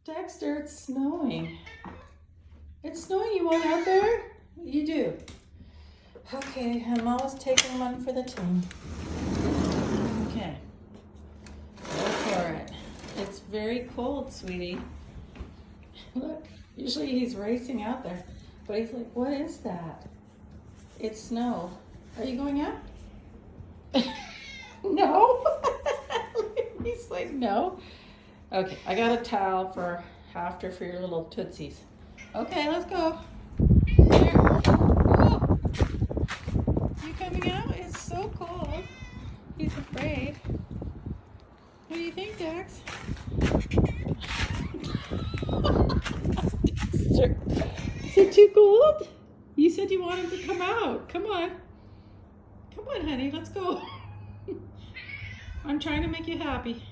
Dexter, it's snowing. It's snowing. You want out there? You do. Okay, I'm always taking one for the team. Okay. Go for it. It's very cold, sweetie. Look, usually he's racing out there, but he's like, what is that? It's snow. Are you going out? No. He's like, no. Okay, I got a towel for after for your little tootsies. Okay, let's go. Here. Oh. You coming out? It's so cold. He's afraid. What do you think, Dex? Dexter, is it too cold? You said you wanted to come out. Come on. Come on, honey, let's go. I'm trying to make you happy.